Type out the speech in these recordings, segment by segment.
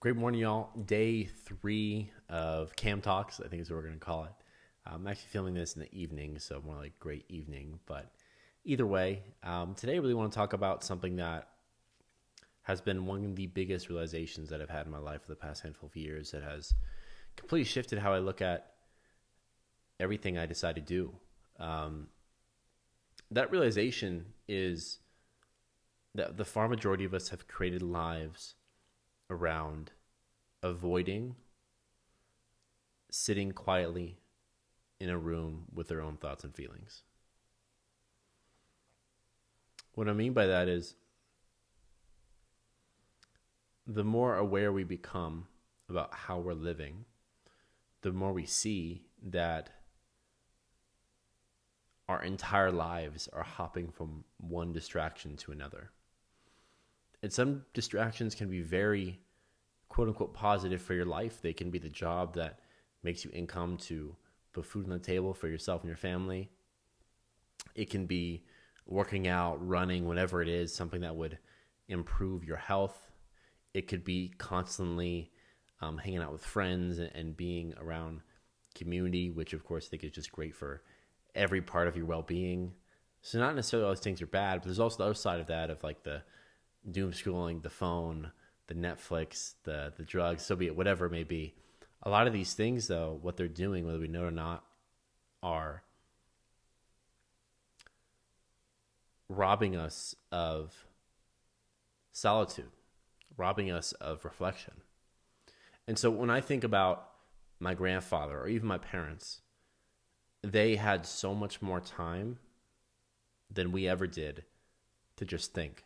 Great morning, y'all. Day 3 of Cam Talks, I think is what we're going to call it. I'm actually filming this in the evening, so more like great evening. But either way, today I really want to talk about something that has been one of the biggest realizations that I've had in my life for the past handful of years that has completely shifted how I look at everything I decide to do. That realization is that the far majority of us have created lives around avoiding sitting quietly in a room with their own thoughts and feelings. What I mean by that is the more aware we become about how we're living, the more we see that our entire lives are hopping from one distraction to another. And some distractions can be very, quote unquote, positive for your life. They can be the job that makes you income to put food on the table for yourself and your family. It can be working out, running, whatever it is, something that would improve your health. It could be constantly hanging out with friends and being around community, which of course I think is just great for every part of your well-being. So not necessarily all those things are bad, but there's also the other side of that, of like the doom scrolling, the phone, the Netflix, the drugs, so be it, whatever it may be. A lot of these things, though, what they're doing, whether we know it or not, are robbing us of solitude, robbing us of reflection. And so when I think about my grandfather or even my parents, they had so much more time than we ever did to just think.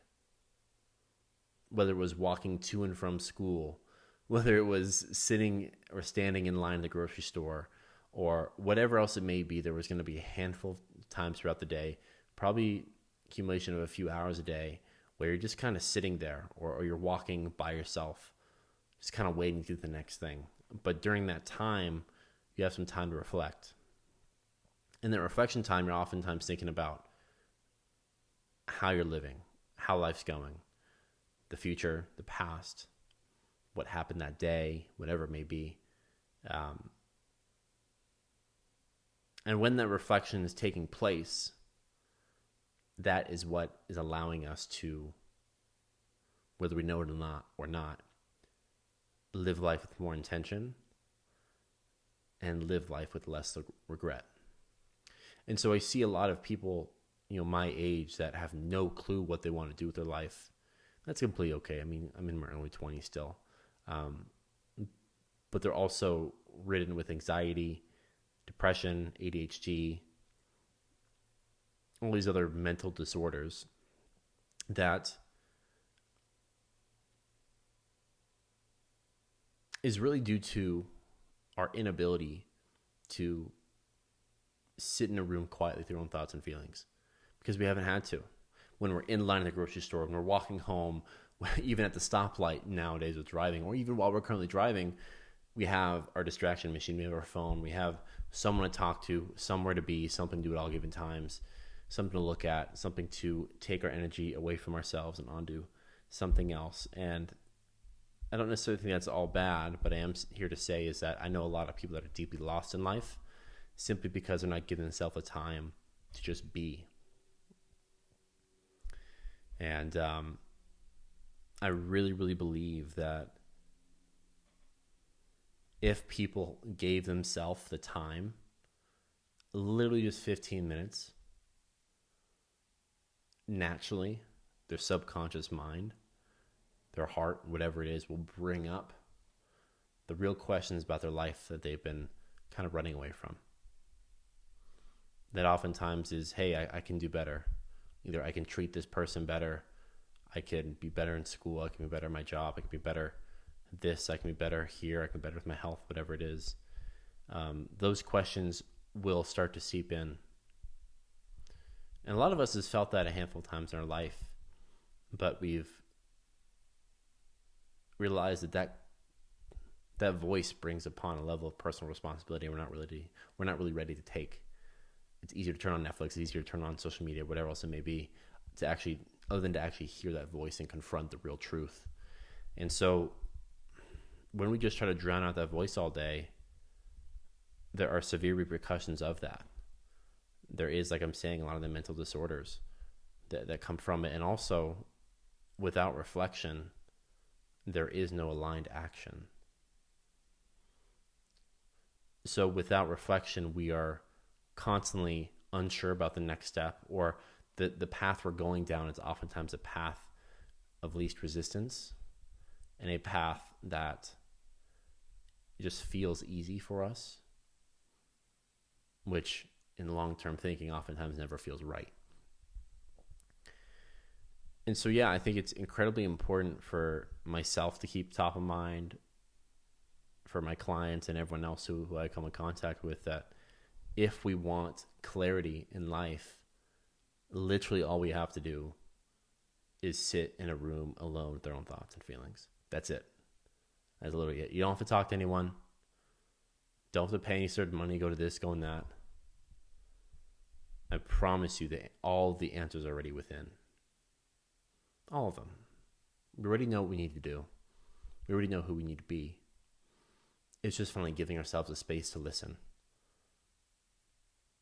Whether it was walking to and from school, whether it was sitting or standing in line at the grocery store, or whatever else it may be, there was going to be a handful of times throughout the day, probably accumulation of a few hours a day, where you're just kind of sitting there or you're walking by yourself, just kind of waiting to do the next thing. But during that time, you have some time to reflect. In that reflection time, you're oftentimes thinking about how you're living, how life's going, the future, the past, what happened that day, whatever it may be. And when that reflection is taking place, that is what is allowing us to, whether we know it or not, live life with more intention and live life with less regret. And so I see a lot of people, my age, that have no clue what they want to do with their life. That's completely okay. I mean, I'm in my early 20s still. But they're also ridden with anxiety, depression, ADHD, all these other mental disorders that is really due to our inability to sit in a room quietly with your own thoughts and feelings, because we haven't had to. When we're in line at the grocery store, when we're walking home, even at the stoplight nowadays with driving, or even while we're currently driving, we have our distraction machine, we have our phone, we have someone to talk to, somewhere to be, something to do at all given times, something to look at, something to take our energy away from ourselves and onto something else. And I don't necessarily think that's all bad, but I am here to say is that I know a lot of people that are deeply lost in life simply because they're not giving themselves the time to just be. And I really, really believe that if people gave themselves the time, literally just 15 minutes, naturally, their subconscious mind, their heart, whatever it is, will bring up the real questions about their life that they've been kind of running away from. That oftentimes is, hey, I can do better. Either I can treat this person better, I can be better in school, I can be better at my job, I can be better at this, I can be better here, I can be better with my health, whatever it is. Those questions will start to seep in. And a lot of us has felt that a handful of times in our life, but we've realized that voice brings upon a level of personal responsibility we're not really ready to take. It's easier to turn on Netflix, it's easier to turn on social media, whatever else it may be, other than to actually hear that voice and confront the real truth. And so when we just try to drown out that voice all day, there are severe repercussions of that. There is, like I'm saying, a lot of the mental disorders that come from it. And also, without reflection, there is no aligned action. So without reflection, we are constantly unsure about the next step, or the path we're going down is oftentimes a path of least resistance and a path that just feels easy for us, which in long-term thinking oftentimes never feels right. And so, yeah, I think it's incredibly important for myself to keep top of mind, for my clients and everyone else who I come in contact with, that if we want clarity in life, literally all we have to do is sit in a room alone with their own thoughts and feelings. That's it. That's literally it. You don't have to talk to anyone. Don't have to pay any certain money, go to this, go in that. I promise you that all the answers are already within. All of them. We already know what we need to do. We already know who we need to be. It's just finally giving ourselves a space to listen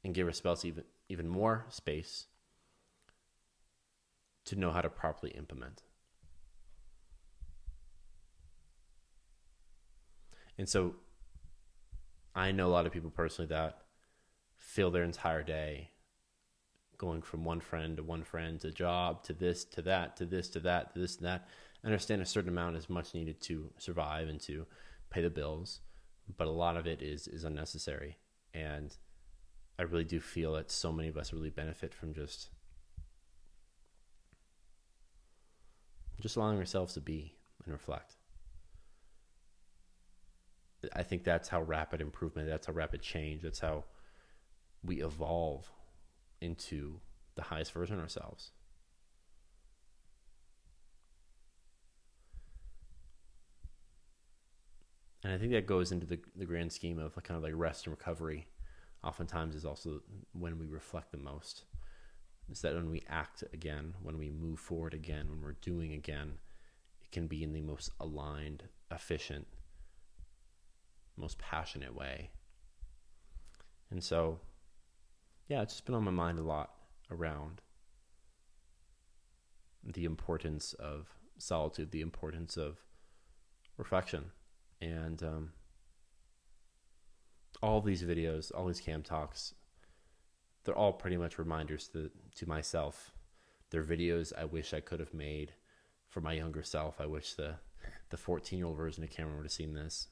and give ourselves even more space to know how to properly implement. And so I know a lot of people personally that fill their entire day going from one friend to job, to this, to that, to this, to that, to this, and that. I understand a certain amount is much needed to survive and to pay the bills, but a lot of it is unnecessary. And I really do feel that so many of us really benefit from just allowing ourselves to be and reflect. I think that's how rapid improvement, that's how rapid change, that's how we evolve into the highest version of ourselves. And I think that goes into the grand scheme of kind of like rest and recovery. Oftentimes is also when we reflect the most. It's that when we act again, when we move forward again, when we're doing again, it can be in the most aligned, efficient, most passionate way. And so, yeah, it's just been on my mind a lot around the importance of solitude, the importance of reflection. And all these videos, all these cam talks, they're all pretty much reminders to myself. They're videos I wish I could have made for my younger self. I wish the 14-year-old version of Cameron would have seen this.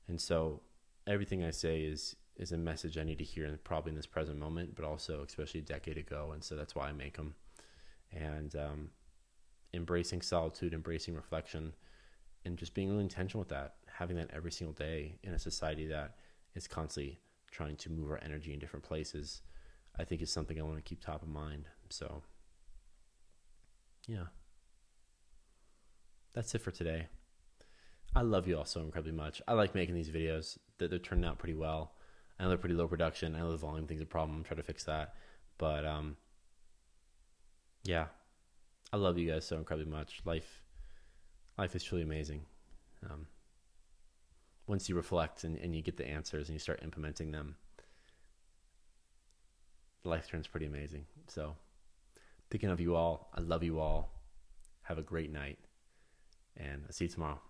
And so everything I say is a message I need to hear, probably in this present moment, but also especially a decade ago. And so that's why I make them. And embracing solitude, embracing reflection, and just being really intentional with that, having that every single day in a society that is constantly trying to move our energy in different places, I think is something I want to keep top of mind. So, yeah. That's it for today. I love you all so incredibly much. I like making these videos. They're turning out pretty well. I know they're pretty low production. I know the volume thing's a problem. I'm trying to fix that. But, yeah. I love you guys so incredibly much. Life is truly amazing. Once you reflect and you get the answers and you start implementing them, life turns pretty amazing. So, thinking of you all. I love you all. Have a great night. And I'll see you tomorrow.